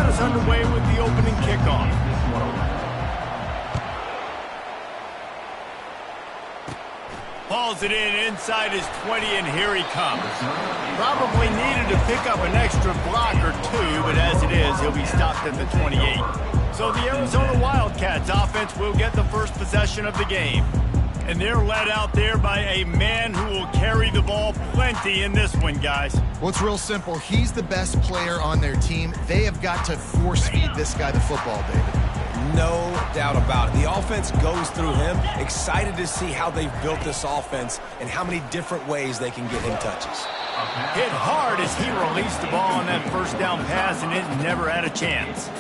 us underway with the opening kickoff. Hauls it in inside his 20, and here he comes. Probably needed to pick up an extra block or two, but as it is, he'll be stopped at the 28. So the Arizona Wildcats offense will get the first possession of the game. And they're led out there by a man who will carry the ball plenty in this one, guys. Well, it's real simple. He's the best player on their team. They have got to force-feed this guy the football, David. No doubt about it. The offense goes through him. Excited to see how they've built this offense and how many different ways they can get him touches. Hit hard as he released the ball on that first down pass, and it never had a chance.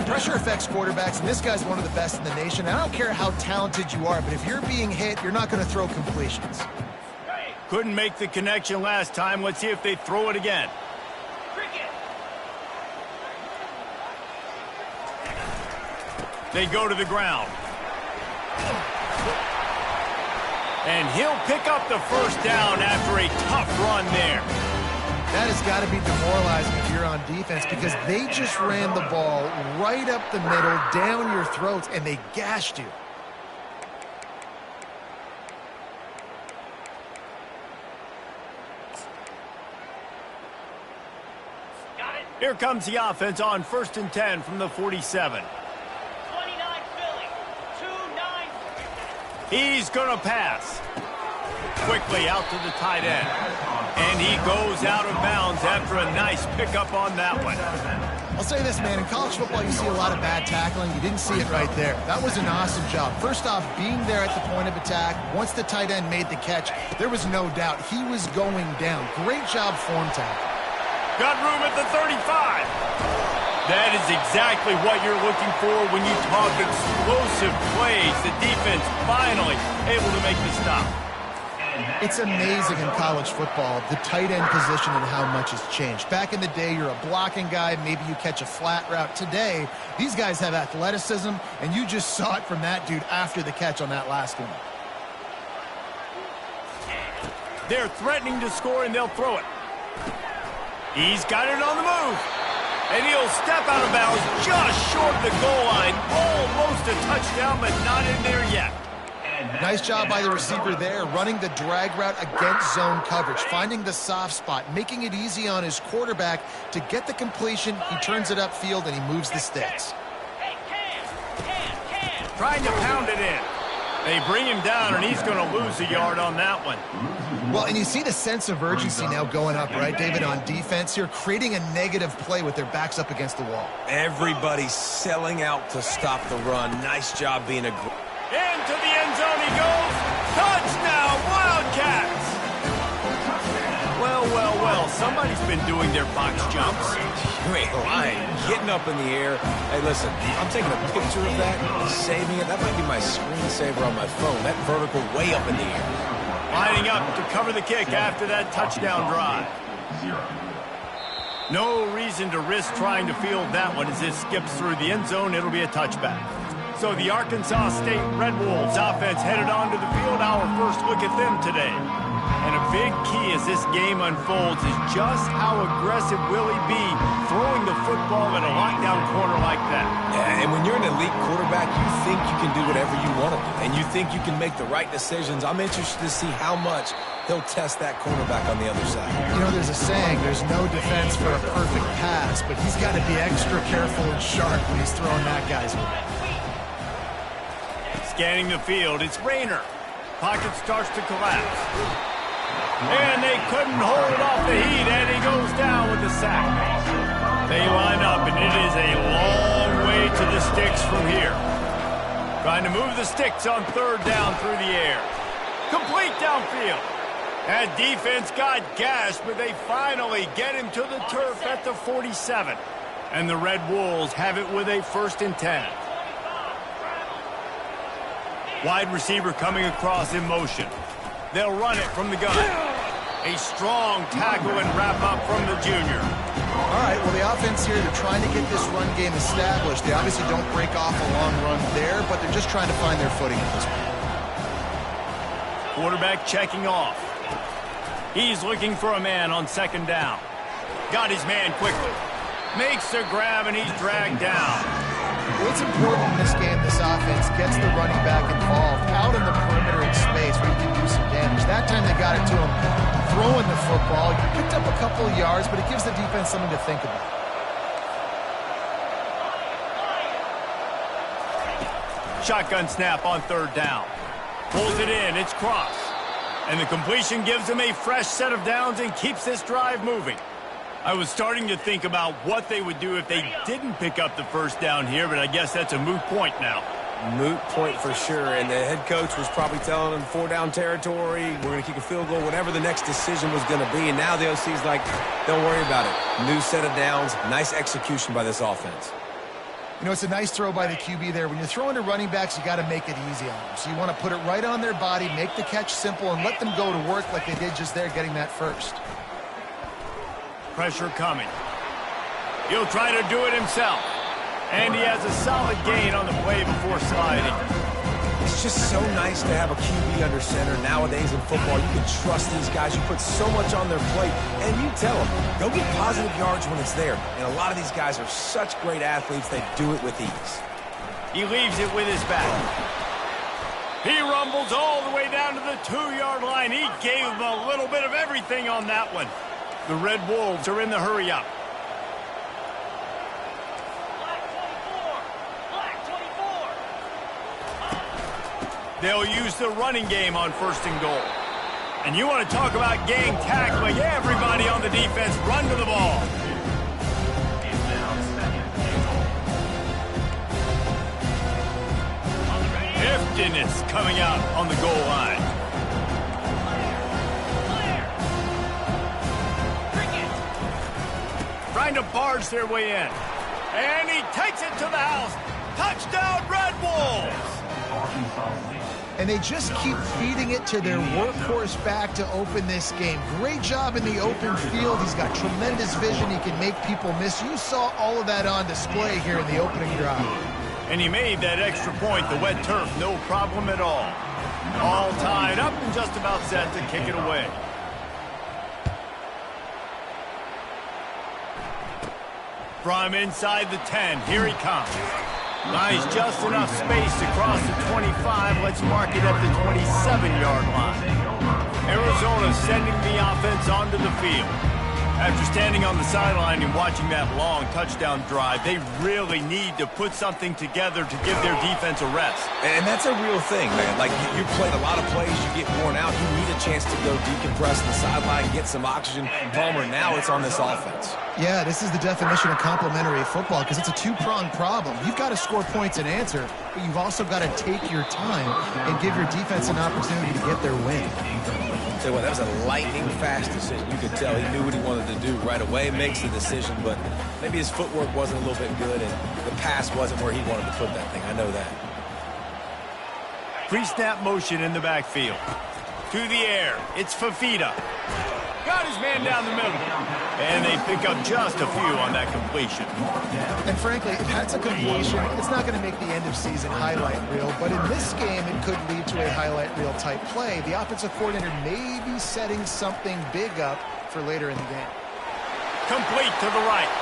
Pressure affects quarterbacks, and this guy's one of the best in the nation. I don't care how talented you are, but if you're being hit, you're not going to throw completions. Couldn't make the connection last time. Let's see if they throw it again. They go to the ground. And he'll pick up the first down after a tough run there. That has got to be demoralizing if you're on defense, because they just ran the ball right up the middle, down your throats, and they gashed you. Here comes the offense on 1st and 10 from the 47. He's going to pass. Quickly out to the tight end. And he goes out of bounds after a nice pickup on that one. I'll say this, man. In college football, you see a lot of bad tackling. You didn't see it right there. That was an awesome job. First off, being there at the point of attack. Once the tight end made the catch, there was no doubt he was going down. Great job form tackle. Got room at the 35. That is exactly what you're looking for when you talk explosive plays. The defense finally able to make the stop. It's amazing in college football, the tight end position and how much has changed. Back in the day, you're a blocking guy, maybe you catch a flat route. Today, these guys have athleticism, and you just saw it from that dude after the catch on that last one. They're threatening to score, and they'll throw it. He's got it on the move. And he'll step out of bounds just short of the goal line. Almost a touchdown, but not in there yet. Nice job by the receiver there, running the drag route against zone coverage, finding the soft spot, making it easy on his quarterback to get the completion. He turns it upfield, and he moves the sticks. Trying to pound it in. They bring him down, and he's going to lose a yard on that one. Well, and you see the sense of urgency now going up, right, David, on defense here, creating a negative play with their backs up against the wall. Everybody's selling out to stop the run. Nice job being aggressive. Into the end zone he goes. Touchdown, Wildcats! Well, somebody's been doing their box jumps. You ain't lying. Getting up in the air. Hey, listen, I'm taking a picture of that, saving it. That might be my screensaver on my phone. That vertical way up in the air. Lining up to cover the kick after that touchdown drive. No reason to risk trying to field that one. As it skips through the end zone, it'll be a touchback. So the Arkansas State Red Wolves offense headed onto the field. Our first look at them today. And a big key as this game unfolds is just how aggressive will he be throwing the football in a lockdown corner like that. Yeah, and when you're an elite quarterback, you think you can do whatever you want to do. And you think you can make the right decisions. I'm interested to see how much he'll test that cornerback on the other side. You know, there's a saying, there's no defense for a perfect pass, but he's got to be extra careful and sharp when he's throwing that guy's way. Scanning the field, it's Rayner. Pocket starts to collapse. And they couldn't hold off the heat, and he goes down with the sack. They line up, and it is a long way to the sticks from here. Trying to move the sticks on 3rd down through the air. Complete downfield. That defense got gashed, but they finally get him to the turf at the 47. And the Red Wolves have it with a 1st and 10. Wide receiver coming across in motion. They'll run it from the gun. A strong tackle and wrap up from the junior. All right, well, the offense here, they're trying to get this run game established. They obviously don't break off a long run there, but they're just trying to find their footing at this point. Quarterback checking off. He's looking for a man on 2nd down. Got his man quickly. Makes the grab, and he's dragged down. What's important in this game, this offense gets the running back involved out in the perimeter in space where you can do some damage. That time they got it to him throwing the football. You picked up a couple of yards, but it gives the defense something to think about. Shotgun snap on third down. Pulls it in. It's Cross. And the completion gives him a fresh set of downs and keeps this drive moving. I was starting to think about what they would do if they didn't pick up the first down here, but I guess that's a moot point now. Moot point for sure, and the head coach was probably telling them 4-down territory, we're going to kick a field goal, whatever the next decision was going to be, and now the OC's like, don't worry about it. New set of downs, nice execution by this offense. You know, it's a nice throw by the QB there. When you're throwing to running backs, you got to make it easy on them. So you want to put it right on their body, make the catch simple, and let them go to work like they did just there, getting that first. Pressure coming. He'll try to do it himself. And he has a solid gain on the play before sliding. It's just so nice to have a QB under center. Nowadays in football, you can trust these guys. You put so much on their plate, and you tell them, go get positive yards when it's there. And a lot of these guys are such great athletes, they do it with ease. He leaves it with his back. He rumbles all the way down to the 2-yard line. He gave him a little bit of everything on that one. The Red Wolves are in the hurry-up. They'll use the running game on first and goal. And you want to talk about gang tackling. Everybody on the defense run to the ball. Heftiness coming out on the goal line. Trying to barge their way in. And he takes it to the house. Touchdown, Red Wolves! And they just keep feeding it to their workhorse back to open this game. Great job in the open field. He's got tremendous vision. He can make people miss. You saw all of that on display here in the opening drive. And he made that extra point, the wet turf, no problem at all. All tied up and just about set to kick it away. From inside the 10, here he comes. Buys just enough space to cross the 25. Let's mark it at the 27-yard line. Arizona sending the offense onto the field. After standing on the sideline and watching that long touchdown drive, they really need to put something together to give their defense a rest. And that's a real thing, man. Like, you played a lot of plays, you get worn out, you need a chance to go decompress the sideline, get some oxygen. Palmer, now it's on this offense. Yeah, this is the definition of complementary football because it's a two-pronged problem. You've got to score points and answer, but you've also got to take your time and give your defense an opportunity to get their win. Tell you what, that was a lightning-fast decision. You could tell he knew what he wanted to do right away, makes the decision, but maybe his footwork wasn't a little bit good, and the pass wasn't where he wanted to put that thing. I know that. Pre-snap motion in the backfield. To the air, it's Fafita. Got his man down the middle. And they pick up just a few on that completion. And frankly, if that's a completion, it's not going to make the end-of-season highlight reel. But in this game, it could lead to a highlight reel type play. The offensive coordinator may be setting something big up for later in the game. Complete to the right.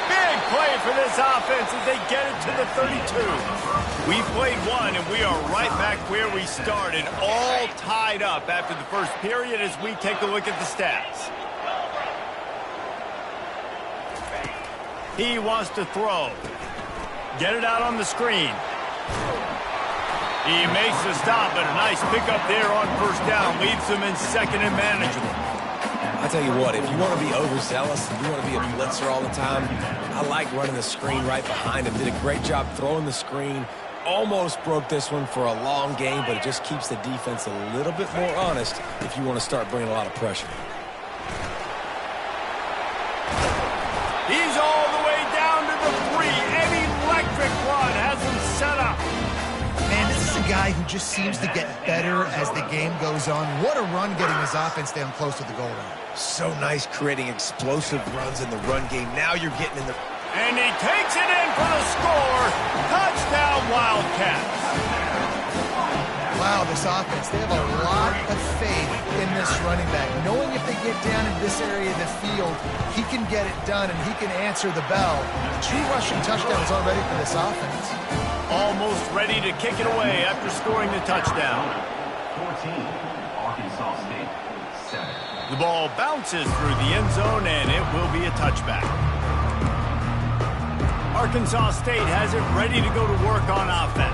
Big play for this offense as they get it to the 32. We played one, and we are right back where we started, all tied up after the first period as we take a look at the stats. He wants to throw. Get it out on the screen. He makes the stop, but a nice pickup there on first down. Leaves him in second and manageable. I'll tell you what, if you want to be overzealous, if you want to be a blitzer all the time, I like running the screen right behind him. Did a great job throwing the screen. Almost broke this one for a long game, but it just keeps the defense a little bit more honest if you want to start bringing a lot of pressure. He's all the way down to the 3. An electric run has him set up. Man, this is a guy who just seems to get better as the game goes on. What a run getting his offense down close to the goal line. So nice creating explosive runs in the run game. Now you're getting in the... And he takes it in for the score. Touchdown, Wildcats. Wow, this offense, they have a lot of faith in this running back. Knowing if they get down in this area of the field, he can get it done and he can answer the bell. 2 rushing touchdowns already for this offense. Almost ready to kick it away after scoring the touchdown. 14, Arkansas State, 7. The ball bounces through the end zone, and it will be a touchback. Arkansas State has it ready to go to work on offense.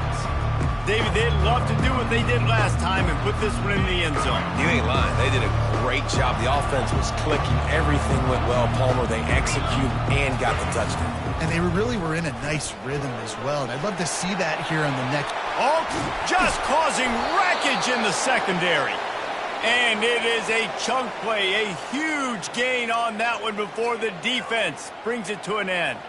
David, they'd love to do what they did last time and put this one in the end zone. You ain't lying. They did a great job. The offense was clicking. Everything went well. Palmer, they executed and got the touchdown. And they really were in a nice rhythm as well. And I'd love to see that here on the next. Oh, just causing wreckage in the secondary. And it is a chunk play, a huge gain on that one before the defense brings it to an end.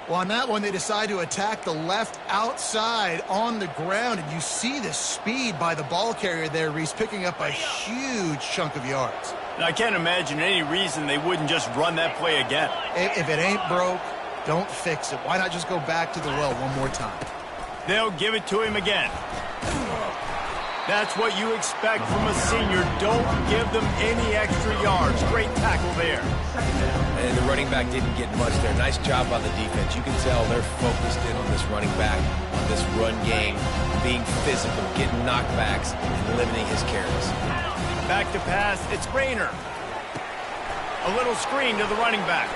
Well, on that one, they decide to attack the left outside on the ground. And you see the speed by the ball carrier there, Reese, picking up a huge chunk of yards. And I can't imagine any reason they wouldn't just run that play again. If it ain't broke, don't fix it. Why not just go back to the well one more time? They'll give it to him again. That's what you expect from a senior. Don't give them any extra yards. Great tackle there. And the running back didn't get much there. Nice job on the defense. You can tell they're focused in on this running back, on this run game, being physical, getting knockbacks, and limiting his carries. Back to pass. It's Rayner. A little screen to the running back.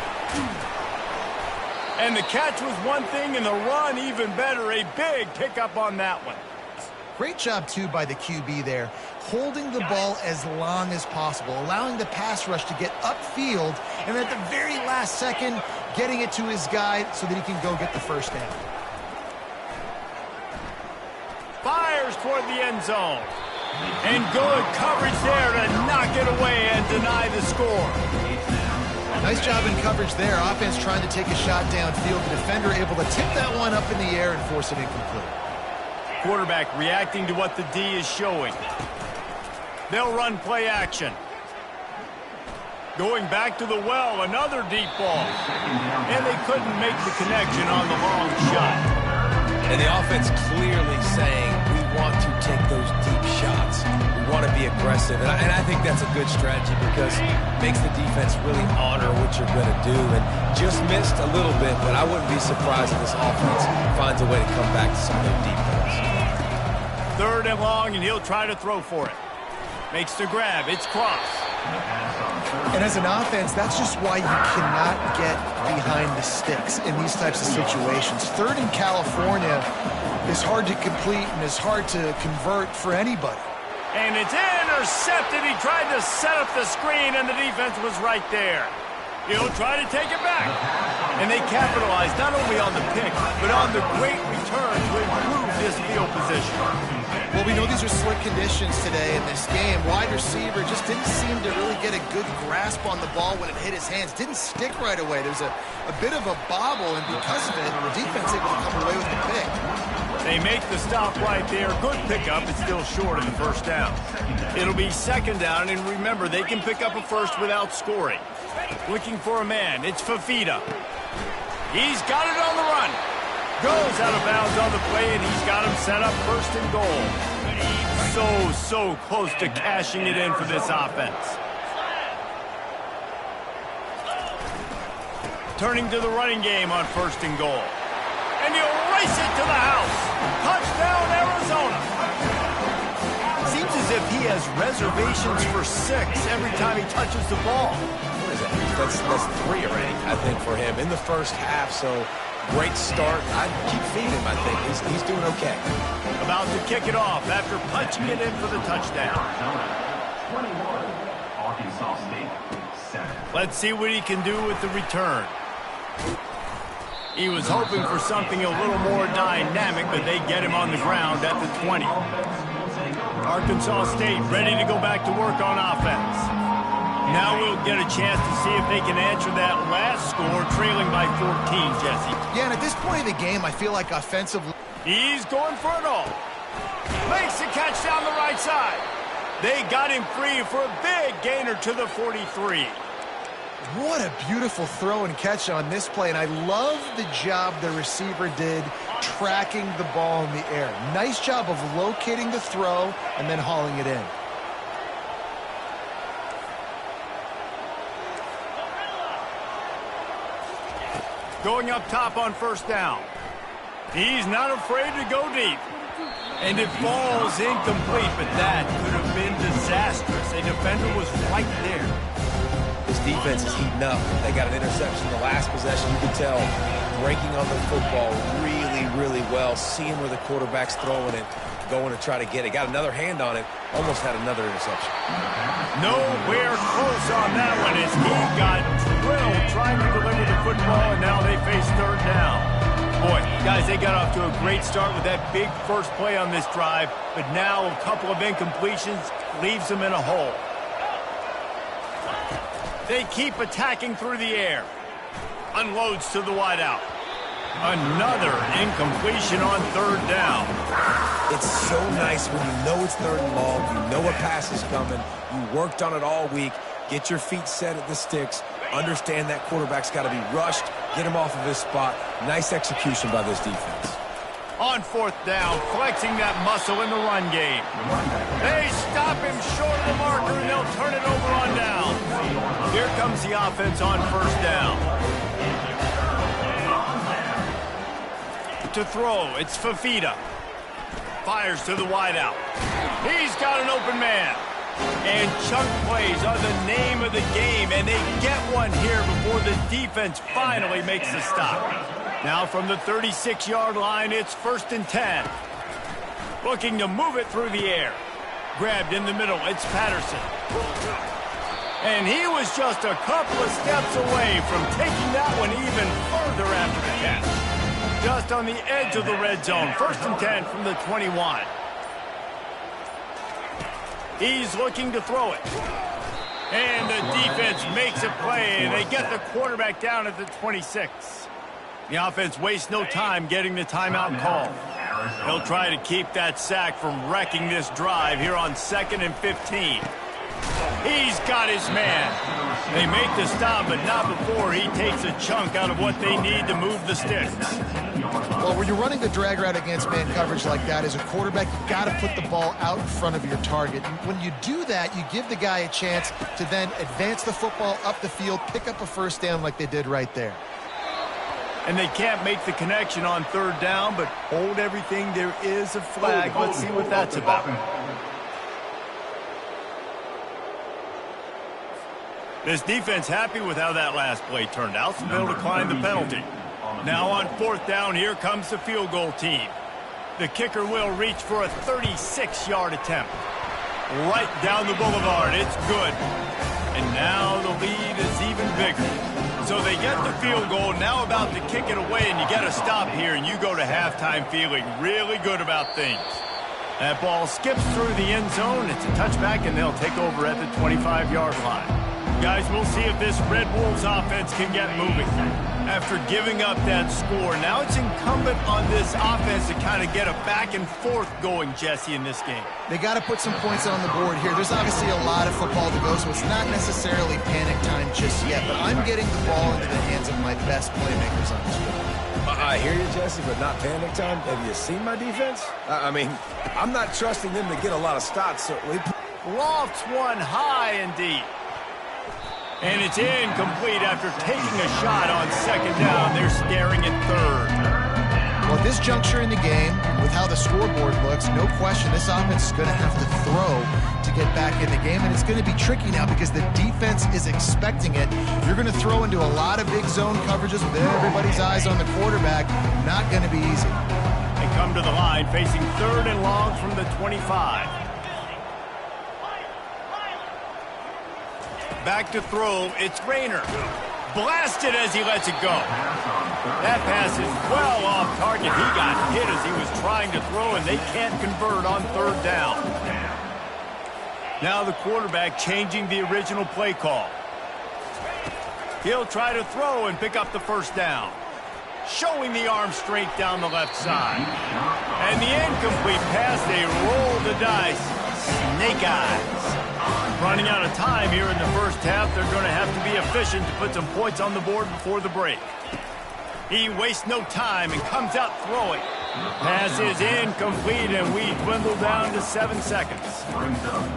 And the catch was one thing, and the run even better. A big pickup on that one. Great job, too, by the QB there, holding the ball as long as possible, allowing the pass rush to get upfield, and at the very last second, getting it to his guy so that he can go get the first down. Fires toward the end zone. And good coverage there to knock it away and deny the score. Nice job in coverage there. Offense trying to take a shot downfield. The defender able to tip that one up in the air and force it incomplete. Quarterback reacting to what the D is showing. They'll run play action. Going back to the well, another deep ball. And they couldn't make the connection on the long shot. And the offense clearly saying, we want to take those deep shots. We want to be aggressive. And I think that's a good strategy because it makes the defense really honor what you're going to do. And just missed a little bit, but I wouldn't be surprised if this offense finds a way to come back to some of their deep balls. 3rd and long, and he'll try to throw for it. Makes the grab. It's Cross. And as an offense, that's just why you cannot get behind the sticks in these types of situations. 3rd in California is hard to complete and is hard to convert for anybody. And it's intercepted. He tried to set up the screen, and the defense was right there. He'll try to take it back. And they capitalized not only on the pick, but on the great return to improve this field position. Well, we know these are slick conditions today in this game. Wide receiver just didn't seem to really get a good grasp on the ball when it hit his hands. Didn't stick right away. There's a bit of a bobble, and because of it, the defense able to come away with the pick. They make the stop right there. Good pickup. It's still short of the first down. It'll be 2nd down, and remember, they can pick up a first without scoring. Looking for a man. It's Fafita. He's got it on the run. Goes out of bounds on the play, and he's got him set up 1st and goal. So close to cashing it in for this offense. Turning to the running game on 1st and goal. And he'll race it to the house. Touchdown, Arizona. Seems as if he has reservations for 6 every time he touches the ball. What is that? That's 3 already, I think, for him in the first half. So great start. I'd keep feeding him, I think. He's doing okay. About to kick it off after punching it in for the touchdown. 21, Arkansas State, 7. Let's see what he can do with the return. He was hoping for something a little more dynamic, but they get him on the ground at the 20. Arkansas State ready to go back to work on offense. Now we'll get a chance to see if they can answer that last score, trailing by 14, Jesse. Yeah, and at this point of the game, I feel like offensively... He's going for it all. Makes the catch down the right side. They got him free for a big gainer to the 43. What a beautiful throw and catch on this play, and I love the job the receiver did tracking the ball in the air. Nice job of locating the throw and then hauling it in. Going up top on first down. He's not afraid to go deep. And it falls incomplete, but that could have been disastrous. A defender was right there. This defense is heating up. They got an interception the last possession. You can tell breaking on the football really, really well, seeing where the quarterback's throwing it, going to try to get it. Got another hand on it, almost had another interception. Nowhere close on that one as he got drilled trying to deliver the football, and now they face third down. Boy, guys, they got off to a great start with that big first play on this drive, but now a couple of incompletions leaves them in a hole. They keep attacking through the air. Unloads to the wideout. Another incompletion on third down. It's so nice when you know it's third and long, you know a pass is coming, you worked on it all week, get your feet set at the sticks, understand that quarterback's got to be rushed, get him off of his spot. Nice execution by this defense. On fourth down, flexing that muscle in the run game. They stop him short of the marker, and they'll turn it over on down. Here comes the offense on first down. To throw, it's Fafita. Fires to the wideout. He's got an open man. And chunk plays are the name of the game, and they get one here before the defense finally makes the stop. Now from the 36-yard line, it's 1st and 10. Looking to move it through the air. Grabbed in the middle, it's Patterson. And he was just a couple of steps away from taking that one even further after the catch. Just on the edge of the red zone, 1st and 10 from the 21. He's looking to throw it. And the defense makes a play, and they get the quarterback down at the 26. The offense wastes no time getting the timeout call. He'll try to keep that sack from wrecking this drive here on 2nd and 15. He's got his man. They make the stop, but not before he takes a chunk out of what they need to move the sticks. Well, when you're running the drag route against man coverage like that, as a quarterback, you got to put the ball out in front of your target. And when you do that, you give the guy a chance to then advance the football up the field, pick up a first down like they did right there. And they can't make the connection on third down, but hold everything. There is a flag. Let's see what that's about. This defense happy with how that last play turned out, so they'll decline the penalty. Now on 4th down, here comes the field goal team. The kicker will reach for a 36-yard attempt. Right down the boulevard, it's good. And now the lead is even bigger. So they get the field goal, now about to kick it away, and you get a stop here, and you go to halftime feeling really good about things. That ball skips through the end zone. It's a touchback, and they'll take over at the 25-yard line. Guys, we'll see if this Red Wolves offense can get moving. After giving up that score, now it's incumbent on this offense to kind of get a back and forth going, Jesse, in this game. They got to put some points on the board here. There's obviously a lot of football to go, so it's not necessarily panic time just yet, but I'm getting the ball into the hands of my best playmakers on this field. I hear you, Jesse, but not panic time. Have you seen my defense? I mean, I'm not trusting them to get a lot of stops, certainly. Lofts one high and deep. And it's incomplete after taking a shot on 2nd down. They're staring at 3rd. Well, at this juncture in the game, with how the scoreboard looks, no question this offense is going to have to throw to get back in the game, and it's going to be tricky now because the defense is expecting it. You're going to throw into a lot of big zone coverages with everybody's eyes on the quarterback. Not going to be easy. They come to the line facing 3rd and long from the 25. Back to throw, it's Rayner. Blasted as he lets it go. That pass is well off target. He got hit as he was trying to throw, and they can't convert on 3rd down. Now the quarterback changing the original play call. He'll try to throw and pick up the 1st down. Showing the arm strength down the left side. And the incomplete pass, they roll the dice. Snake eyes. Running out of time here in the 1st half. They're going to have to be efficient. sufficient to put some points on the board before the break. He wastes no time and comes out throwing. Pass is incomplete, and we dwindle down to 7 seconds.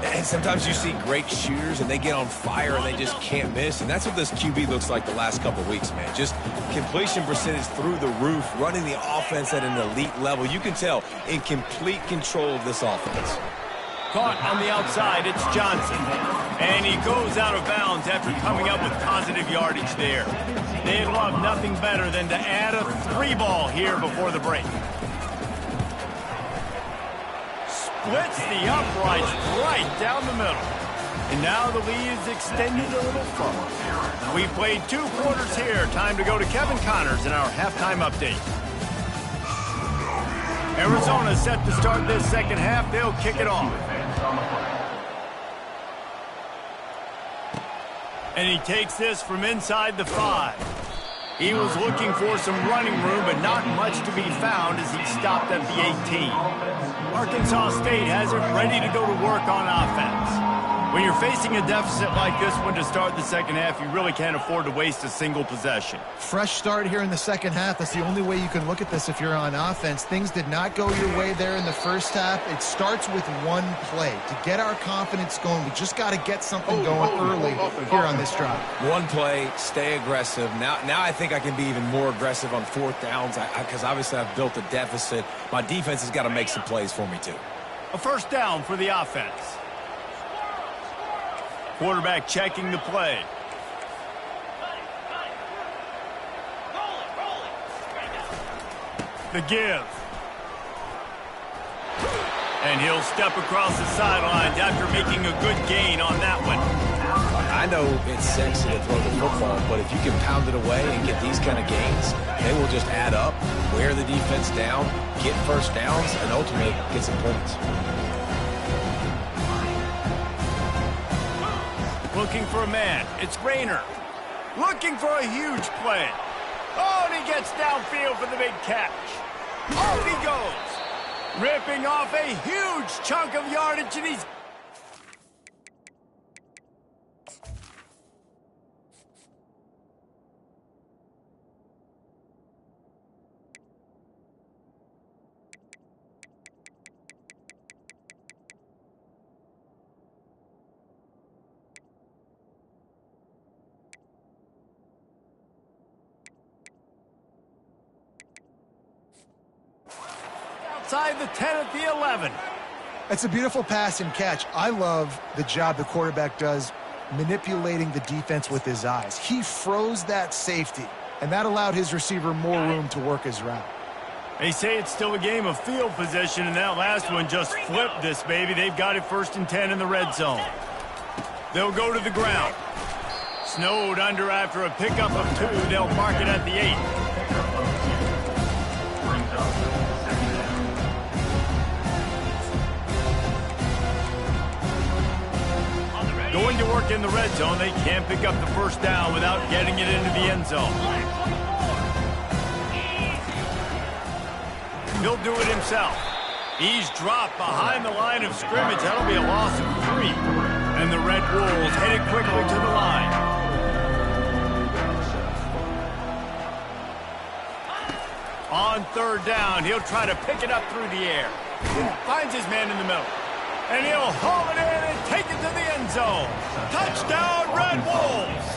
And sometimes you see great shooters, and they get on fire, and they just can't miss. And that's what this QB looks like the last couple of weeks, man. Just completion percentage through the roof, running the offense at an elite level. You can tell in complete control of this offense. Caught on the outside, it's Johnson. And he goes out of bounds after coming up with positive yardage there. They'd love nothing better than to add a 3-ball here before the break. Splits the uprights right down the middle. And now the lead is extended a little further. We played 2 quarters here. Time to go to Kevin Connors in our halftime update. Arizona set to start this second half. They'll kick it off. And he takes this from inside the 5. He was looking for some running room, but not much to be found as he stopped at the 18. Arkansas State has it ready to go to work on offense. When you're facing a deficit like this one to start the second half, you really can't afford to waste a single possession. Fresh start here in the second half. That's the only way you can look at this if you're on offense. Things did not go your way there in the first half. It starts with one play. To get our confidence going, we just got to get something going early here on this drive. One play, stay aggressive. Now I think I can be even more aggressive on 4th downs because obviously I've built a deficit. My defense has got to make some plays for me too. A first down for the offense. Quarterback checking the play. The give. And he'll step across the sidelines after making a good gain on that one. I know it's sexy to throw the football, but if you can pound it away and get these kind of gains, they will just add up, wear the defense down, get first downs, and ultimately get some points. Looking for a man. It's Rayner. Looking for a huge play. Oh, and he gets downfield for the big catch. Off he goes. Ripping off a huge chunk of yardage, and he's... outside the 10 at the 11. It's a beautiful pass and catch. I love the job the quarterback does manipulating the defense with his eyes. He froze that safety, and that allowed his receiver more room to work his route. They say it's still a game of field position, and that last one just flipped this baby. They've got it 1st and 10 in the red zone. They'll go to the ground. Snowed under after a pickup of 2. They'll mark it at the 8. Going to work in the red zone. They can't pick up the first down without getting it into the end zone. He'll do it himself. He's dropped behind the line of scrimmage. That'll be a loss of 3. And the Red Wolves headed quickly to the line. On 3rd down, he'll try to pick it up through the air. Finds his man in the middle. And he'll haul it in and take it to the end zone. Touchdown, Red Wolves!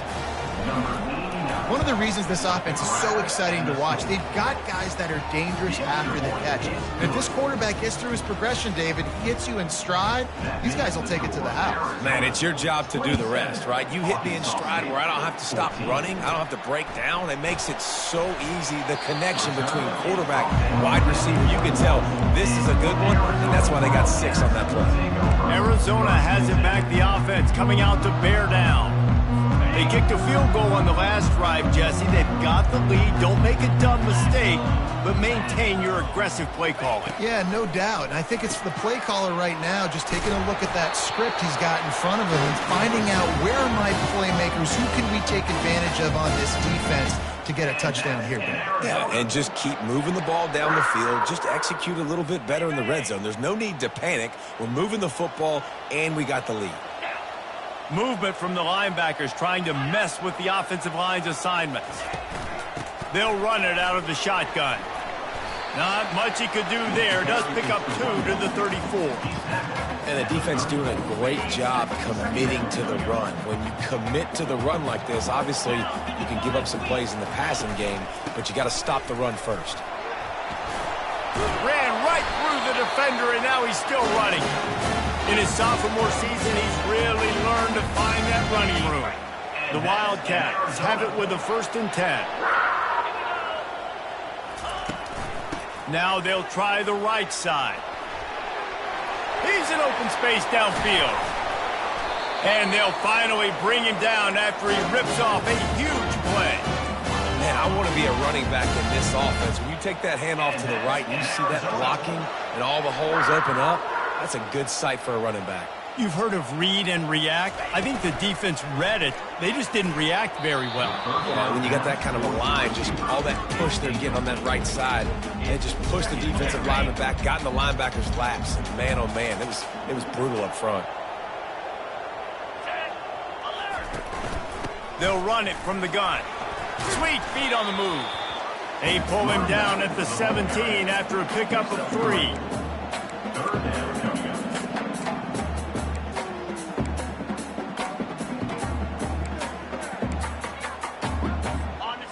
One of the reasons this offense is so exciting to watch, they've got guys that are dangerous after the catch. And if this quarterback gets through his progression, David, gets you in stride, these guys will take it to the house. Man, it's your job to do the rest, right? You hit me in stride where I don't have to stop running. I don't have to break down. It makes it so easy, the connection between quarterback and wide receiver. You can tell this is a good one, and that's why they got 6 on that play. Arizona has it back, the offense coming out to bear down. They kicked a field goal on the last drive, Jesse. They've got the lead. Don't make a dumb mistake, but maintain your aggressive play calling. Yeah, no doubt. And I think it's the play caller right now just taking a look at that script he's got in front of him and finding out where are my playmakers, who can we take advantage of on this defense to get a touchdown here. Yeah, and just keep moving the ball down the field. Just execute a little bit better in the red zone. There's no need to panic. We're moving the football, and we got the lead. Movement from the linebackers trying to mess with the offensive line's assignments. They'll run it out of the shotgun. Not much he could do there. Does pick up 2 to the 34. And the defense doing a great job committing to the run. When you commit to the run like this, obviously you can give up some plays in the passing game, but you got to stop the run first. Ran right through the defender, and now he's still running. In his sophomore season, he's really learned to find that running room. The Wildcats have it with a 1st and 10. Now they'll try the right side. He's in open space downfield. And they'll finally bring him down after he rips off a huge play. Man, I want to be a running back in this offense. When you take that handoff to the right and you see that blocking and all the holes open up, that's a good sight for a running back. You've heard of read and react. I think the defense read it. They just didn't react very well. Yeah, when you got that kind of a line, just all that push they're getting on that right side, and just pushed the defensive lineman back, got in the linebacker's laps. Man, oh man, it was brutal up front. They'll run it from the gun. Sweet feet on the move. They pull him down at the 17 after a pickup of 3.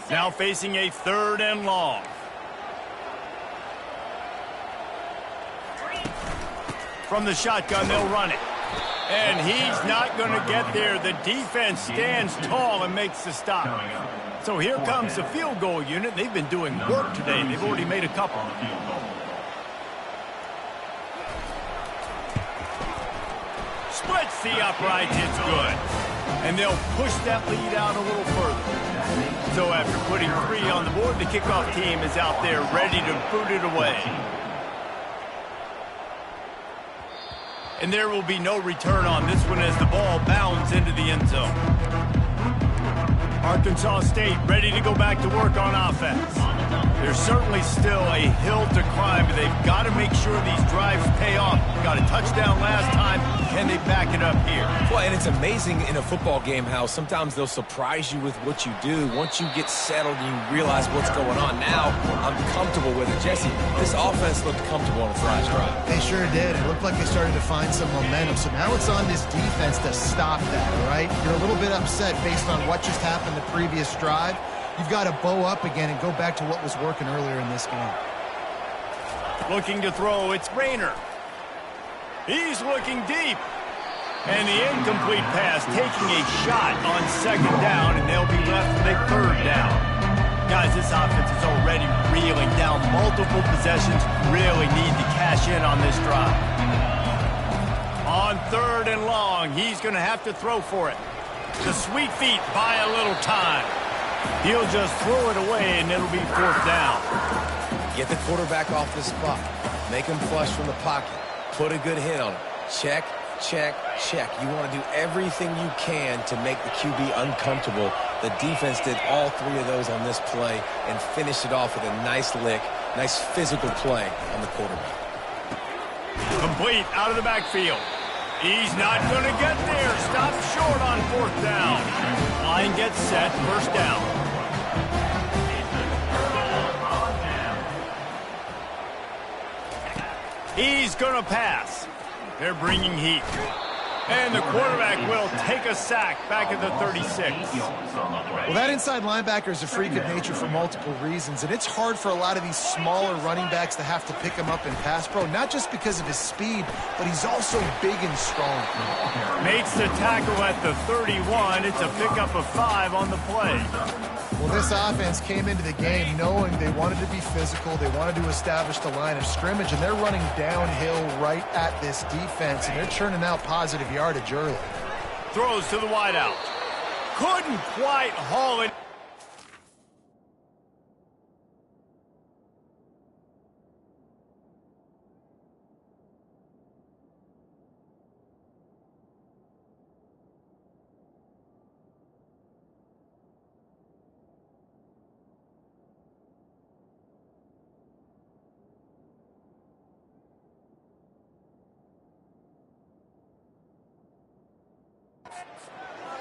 Now facing a 3rd and long. From the shotgun, they'll run it. And he's not going to get there. The defense stands tall and makes the stop. So here comes the field goal unit. They've been doing work today. They've already made a couple. Splits the uprights. It's good. And they'll push that lead out a little further. So after putting 3 on the board, the kickoff team is out there ready to boot it away. And there will be no return on this one as the ball bounds into the end zone. Arkansas State ready to go back to work on offense. There's certainly still a hill to climb, but they've got to make sure these drives pay off. Got a touchdown last time. Can they back it up here? Well, and it's amazing in a football game how sometimes they'll surprise you with what you do. Once you get settled and you realize what's going on, now I'm comfortable with it. Jesse, this offense looked comfortable on its last drive. They sure did. It looked like they started to find some momentum. So now it's on this defense to stop that, all right? You're a little bit upset based on what just happened the previous drive. You've got to bow up again and go back to what was working earlier in this game. Looking to throw, it's Rayner. He's looking deep. And the incomplete pass taking a shot on 2nd down, and they'll be left with a 3rd down. Guys, this offense is already reeling down multiple possessions. Really need to cash in on this drive. On 3rd and long, he's going to have to throw for it. The sweet feet buy a little time. He'll just throw it away, and it'll be 4th down. Get the quarterback off the spot. Make him flush from the pocket. Put a good hit on him. Check, check, check. You want to do everything you can to make the QB uncomfortable. The defense did all 3 of those on this play and finished it off with a nice lick, nice physical play on the quarterback. Complete out of the backfield. He's not going to get there. Stop short on 4th down. Line gets set. 1st down. He's going to pass. They're bringing heat. And the quarterback will take a sack back at the 36. Well, that inside linebacker is a freak of nature for multiple reasons, and it's hard for a lot of these smaller running backs to have to pick him up in pass pro, not just because of his speed, but he's also big and strong. Makes the tackle at the 31. It's a pickup of 5 on the play. Well, this offense came into the game knowing they wanted to be physical, they wanted to establish the line of scrimmage, and they're running downhill right at this defense, and they're churning out positive yardage early. Throws to the wideout. Couldn't quite haul it.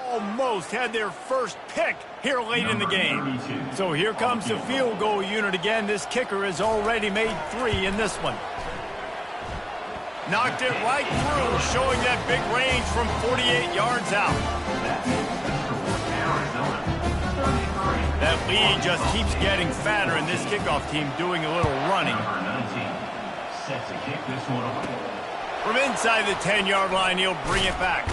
Almost had their first pick here late in the game. So here comes the field goal unit again. This kicker has already made 3 in this one. Knocked it right through, showing that big range from 48 yards out. That lead just keeps getting fatter, and this kickoff team doing a little running. Set to kick this one away. From inside the 10-yard line, he'll bring it back.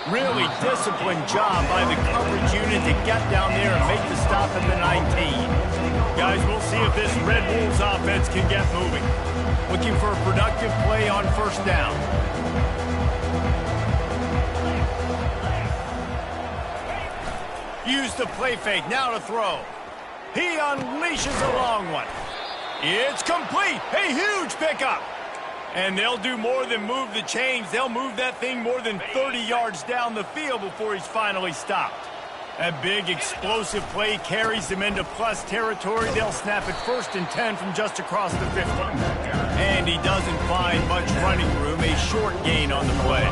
Really disciplined job by the coverage unit to get down there and make the stop at the 19. Guys, we'll see if this Red Wolves offense can get moving. Looking for a productive play on first down. Use the play fake, now to throw. He unleashes a long one. It's complete, a huge pickup. And they'll do more than move the chains. They'll move that thing more than 30 yards down the field before he's finally stopped. That big explosive play carries them into plus territory. They'll snap it 1st and 10 from just across the 50. And he doesn't find much running room, a short gain on the play.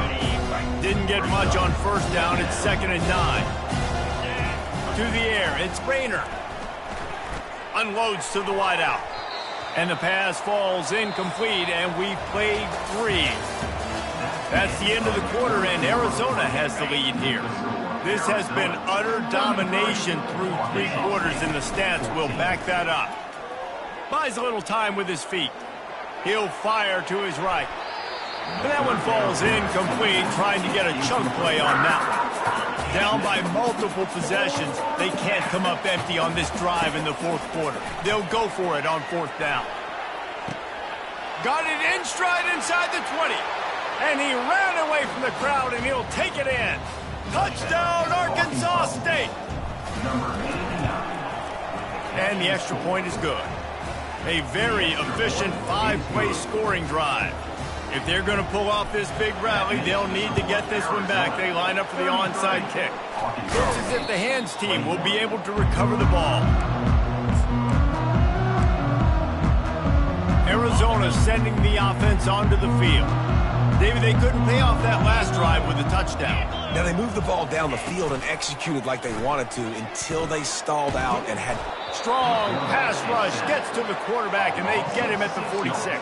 Didn't get much on first down, it's 2nd and 9. To the air, it's Rayner. Unloads to the wideout. And the pass falls incomplete, and we played 3. That's the end of the quarter, and Arizona has the lead here. This has been utter domination through 3 quarters, and the stats will back that up. Buys a little time with his feet. He'll fire to his right. But that one falls incomplete, trying to get a chunk play on that one. Down by multiple possessions, they can't come up empty on this drive in the 4th quarter. They'll go for it on 4th down. Got it in stride inside the 20. And he ran away from the crowd, and he'll take it in. Touchdown, Arkansas State! And the extra point is good. A very efficient 5-play scoring drive. If they're going to pull off this big rally, they'll need to get this one back. They line up for the onside kick. Looks as if the hands team will be able to recover the ball. Arizona sending the offense onto the field. David, they couldn't pay off that last drive with a touchdown. Now, they moved the ball down the field and executed like they wanted to until they stalled out and had... Strong pass rush gets to the quarterback, and they get him at the 46.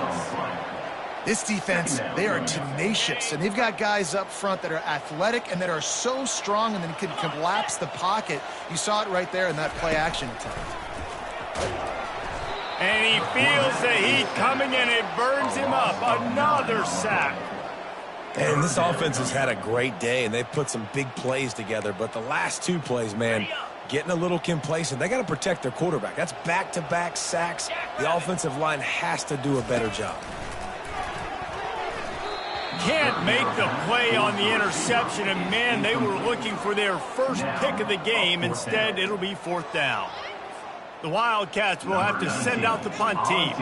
This defense, they are tenacious, and they've got guys up front that are athletic and that are so strong and then can collapse the pocket. You saw it right there in that play-action attempt. And he feels the heat coming, and it burns him up. Another sack. And this offense has had a great day, and they've put some big plays together. But the last 2 plays, man, getting a little complacent. They got to protect their quarterback. That's back-to-back sacks. The offensive line has to do a better job. Can't make the play on the interception, and man, they were looking for their first pick of the game. Instead, it'll be 4th down. The Wildcats will have to send out the punt team.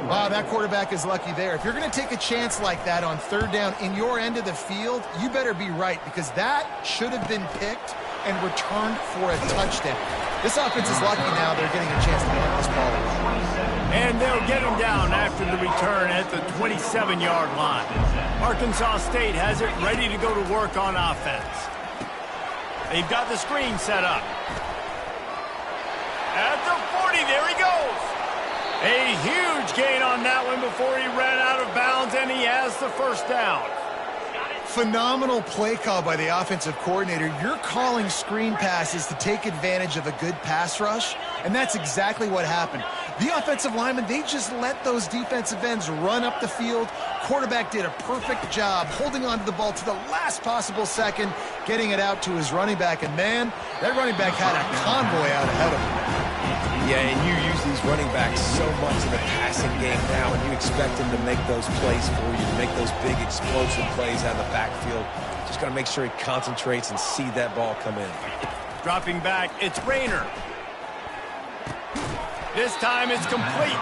Wow, that quarterback is lucky there. If you're going to take a chance like that on 3rd down in your end of the field, you better be right, because that should have been picked and returned for a touchdown. This offense is lucky now they're getting a chance to get this ball away. And they'll get him down after the return at the 27-yard line. Arkansas State has it ready to go to work on offense. They've got the screen set up. At the 40, there he goes. A huge gain on that one before he ran out of bounds, and he has the 1st down. Phenomenal play call by the offensive coordinator. You're calling screen passes to take advantage of a good pass rush, and that's exactly what happened. The offensive linemen, they just let those defensive ends run up the field. Quarterback did a perfect job holding on to the ball to the last possible second, getting it out to his running back, and man, that running back had a convoy out ahead of him. Yeah, and you use these running backs so much in the passing game now, and you expect them to make those plays for you, to make those big explosive plays out of the backfield. Just got to make sure he concentrates and see that ball come in. Dropping back, it's Rayner. This time it's complete.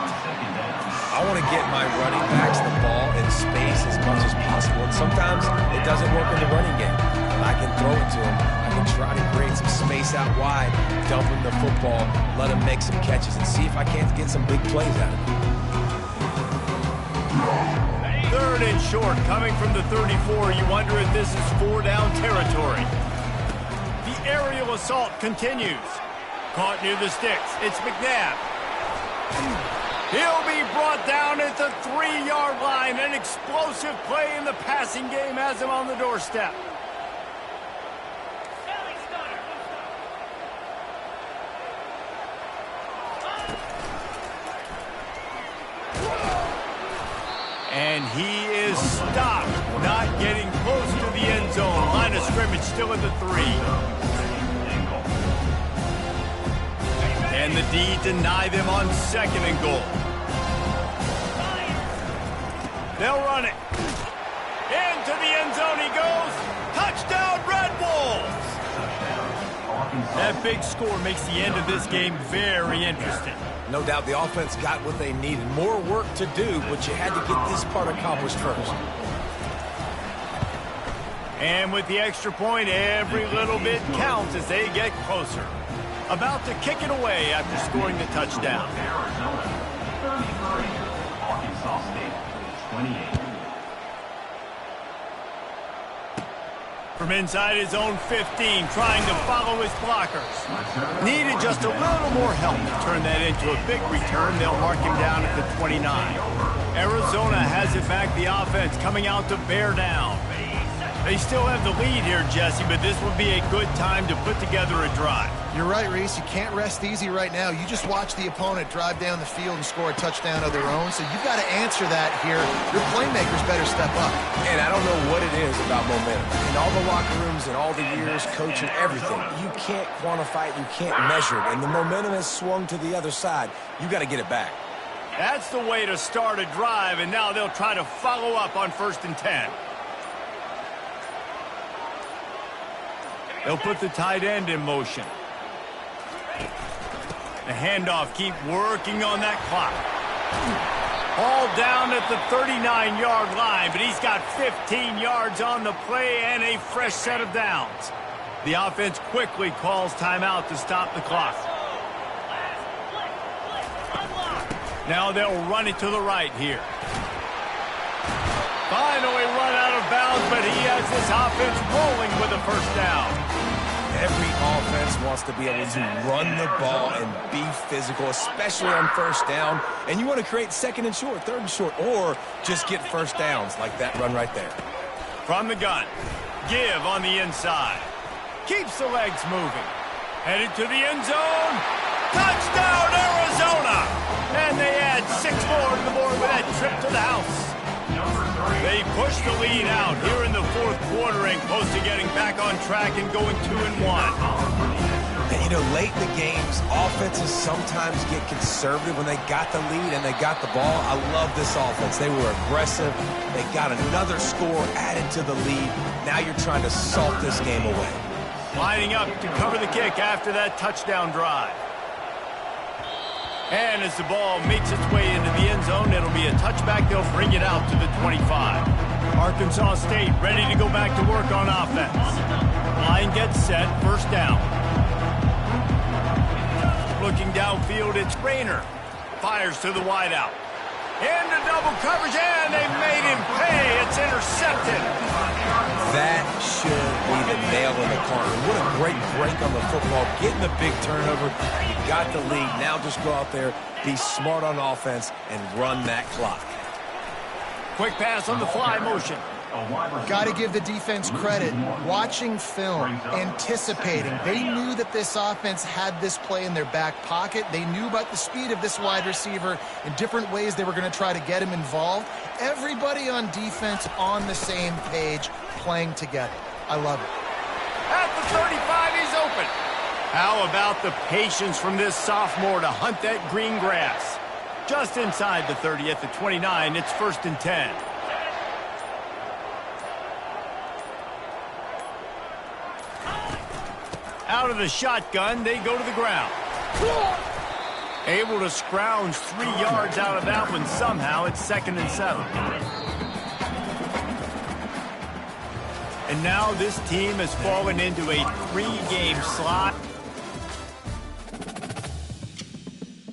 I want to get my running backs the ball in space as much as possible, and sometimes it doesn't work in the running game. I can throw it to him. I can try to create some space out wide, dump him the football, let him make some catches, and see if I can't get some big plays out of him. 3rd and short, coming from the 34. You wonder if this is 4-down territory. aerial assault continues. Caught near the sticks. It's McNabb. He'll be brought down at the 3-yard line. An explosive play in the passing game has him on the doorstep. And he is stopped, not getting close to the end zone. Line of scrimmage still at the 3. And the D deny them on 2nd and goal. They'll run it. Into the end zone he goes. Touchdown, Red Wolves! That big score makes the end of this game very interesting. No doubt the offense got what they needed. More work to do, but you had to get this part accomplished first. And with the extra point, every little bit counts as they get closer. About to kick it away after scoring the touchdown. Arizona, 33. Arkansas State, 28. From inside his own 15, trying to follow his blockers. Needed just a little more help to turn that into a big return. They'll mark him down at the 29. Arizona has it back, the offense coming out to bear down. They still have the lead here, Jesse, but this would be a good time to put together a drive. You're right, Reese. You can't rest easy right now. You just watch the opponent drive down the field and score a touchdown of their own, so you've got to answer that here. Your playmakers better step up. And I don't know what it is about momentum. In all the locker rooms and all the years, coaching, everything, you can't quantify it, you can't measure it. And the momentum has swung to the other side. You got to get it back. That's the way to start a drive, and now they'll try to follow up on 1st and 10. They'll put the tight end in motion. The handoff, keep working on that clock. Ball down at the 39-yard line, but he's got 15 yards on the play and a fresh set of downs. The offense quickly calls timeout to stop the clock. Now they'll run it to the right here. Finally run out of bounds, but he has this offense rolling with a 1st down. Every offense wants to be able to run the ball and be physical, especially on 1st down. And you want to create 2nd and short, 3rd and short, or just get 1st downs like that run right there. From the gun, give on the inside. Keeps the legs moving. Headed to the end zone. Touchdown, Arizona! And they add 6 more to the board with that trip to the house. They push the lead out here in the 4th quarter and close to getting back on track and going 2-1. And, you know, late in the games, offenses sometimes get conservative when they got the lead and they got the ball. I love this offense. They were aggressive. They got another score added to the lead. Now you're trying to salt this game away. Lining up to cover the kick after that touchdown drive. And as the ball makes its way into the end zone, it'll be a touchback. They'll bring it out to the 25. Arkansas State ready to go back to work on offense. Line gets set, 1st down. Looking downfield, it's Rayner. Fires to the wideout. Into double coverage, and they made him pay. It's intercepted. That should be the nail in the coffin. What a great break on the football. Getting the big turnover. You got the lead. Now just go out there, be smart on offense, and run that clock. Quick pass on the fly motion. Got to give the defense credit. Watching film, anticipating. They knew that this offense had this play in their back pocket. They knew about the speed of this wide receiver in different ways they were going to try to get him involved. Everybody on defense on the same page, playing together. I love it. At the 35, he's open. How about the patience from this sophomore to hunt that green grass? Just inside the 30 at the 29, it's 1st and 10. Out of the shotgun, they go to the ground. Able to scrounge 3 yards out of that one somehow. It's 2nd and 7. And now this team has fallen into a 3-game slot.